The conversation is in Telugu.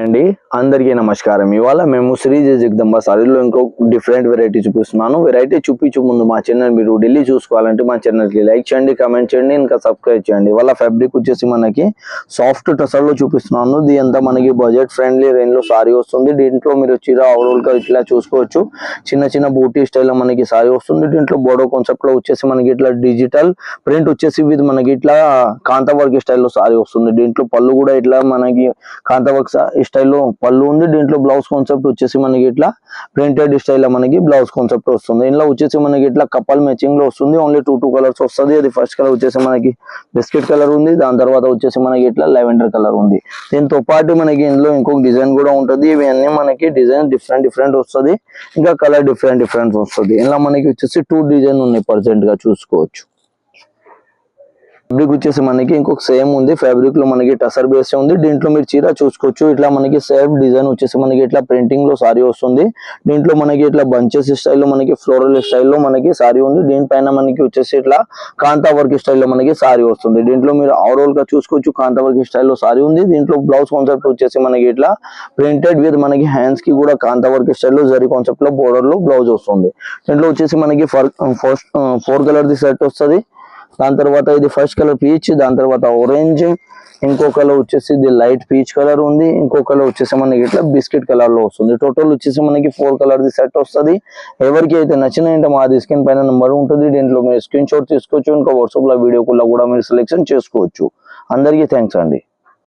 అండి అందరికీ నమస్కారం. ఇవాళ మేము శ్రీ జగదంబ సారీలో ఇంకో డిఫరెంట్ వెరైటీ చూపిస్తున్నాను. వెరైటీ చూపించే ముందు మా ఛానల్ మీరు ఢిల్లీ చూసుకోవాలంటే మా ఛానల్కి లైక్ చేయండి, కామెంట్ చేయండి, ఇంకా సబ్స్క్రైబ్ చేయండి. ఇవాళ ఫ్యాబ్రిక్ వచ్చేసి మనకి సాఫ్ట్ టసర్లో చూపిస్తున్నాను. ఇది అంతా మనకి బడ్జెట్ ఫ్రెండ్లీ రేంజ్ లో సారీ వస్తుంది. దీంట్లో మీరు చీర ఓవరాల్ గా ఇట్లా చూసుకోవచ్చు. చిన్న చిన్న బూటీ స్టైల్ లో మనకి సారీ వస్తుంది. దీంట్లో బోర్డో కాన్సెప్ట్ లో వచ్చేసి మనకి ఇట్లా డిజిటల్ ప్రింట్ వచ్చేసి విత్ మనకి ఇట్లా కాంతా వర్క్ స్టైల్లో సారీ వస్తుంది. దీంట్లో పళ్ళు కూడా ఇట్లా మనకి కాంతా వర్క్ స్టైల్లో పళ్ళు ఉంది. దీంట్లో బ్లౌజ్ కాన్సెప్ట్ వచ్చేసి మనకి ఇట్లా ప్రింటెడ్ స్టైల్లో మనకి బ్లౌజ్ కాన్సెప్ట్ వస్తుంది. ఇందులో వచ్చేసి మనకి ఇట్లా కపల్ మ్యాచింగ్ లో వస్తుంది. ఓన్లీ టూ కలర్స్ వస్తుంది. అది ఫస్ట్ కలర్ వచ్చేసి మనకి బిస్కెట్ కలర్ ఉంది. దాని తర్వాత వచ్చేసి మనకి ఇట్లా లెవెండర్ కలర్ ఉంది. దీంతో పాటు మనకి ఇందులో ఇంకొక డిజైన్ కూడా ఉంటుంది. ఇవన్నీ మనకి డిజైన్ డిఫరెంట్ వస్తుంది. ఇంకా కలర్ డిఫరెంట్ వస్తుంది. ఇలా మనకి వచ్చేసి 2 డిజైన్ ఉన్నాయి ప్రజెంట్ గా చూసుకోవచ్చు. ఫ్యాబ్రిక్ వచ్చేసి మనకి ఇంకొక సేమ్ ఉంది. ఫ్యాబ్రిక్ లో మనకి టసర్ బేస్ ఉంది. దీంట్లో మీరు చీర చూసుకోవచ్చు. ఇట్లా మనకి సేమ్ డిజైన్ వచ్చేసి మనకి ఇట్లా ప్రింటింగ్ లో సారీ వస్తుంది. దీంట్లో మనకి ఇట్లా బంచెస్ స్టైల్లో మనకి ఫ్లోరల్ స్టైల్లో మనకి సారీ ఉంది. దీనిపైన మనకి వచ్చేసి ఇట్లా కాంతా వర్క్ స్టైల్లో మనకి సారీ వస్తుంది. దీంట్లో మీరు ఓవరాల్ గా చూసుకోవచ్చు. కాంతా వర్క్ స్టైల్లో సారీ ఉంది. దీంట్లో బ్లౌజ్ కాన్సెప్ట్ వచ్చేసి మనకి ఇట్లా ప్రింటెడ్ విత్ మనకి హ్యాండ్స్ కి కూడా కాంతా వర్క్ స్టైల్లో జరీ కాన్సెప్ట్ లో బోర్డర్ లో బ్లౌజ్ వస్తుంది. దీంట్లో వచ్చేసి మనకి 4 కలర్ ది సెట్ వస్తుంది. దాని తర్వాత ఇది ఫస్ట్ కలర్ పీచ్, దాని తర్వాత ఆరెంజ్, ఇంకో కలర్ వచ్చేసి ఇది లైట్ పీచ్ కలర్ ఉంది. ఇంకో కలర్ వచ్చేసి మనకి ఇట్లా బిస్కెట్ కలర్ లో వస్తుంది. టోటల్ వచ్చేసి మనకి 4 కలర్ ది సెట్ వస్తుంది. ఎవరికి అయితే నచ్చినాయంటే మాది స్క్రీన్ పైన నెంబర్ ఉంటుంది. దీంట్లో మీరు స్క్రీన్ షాట్ తీసుకోవచ్చు. ఇంకా వాట్సాప్ లో వీడియో కూడా మీరు సెలెక్షన్ చేసుకోవచ్చు. అందరికీ థ్యాంక్స్ అండి.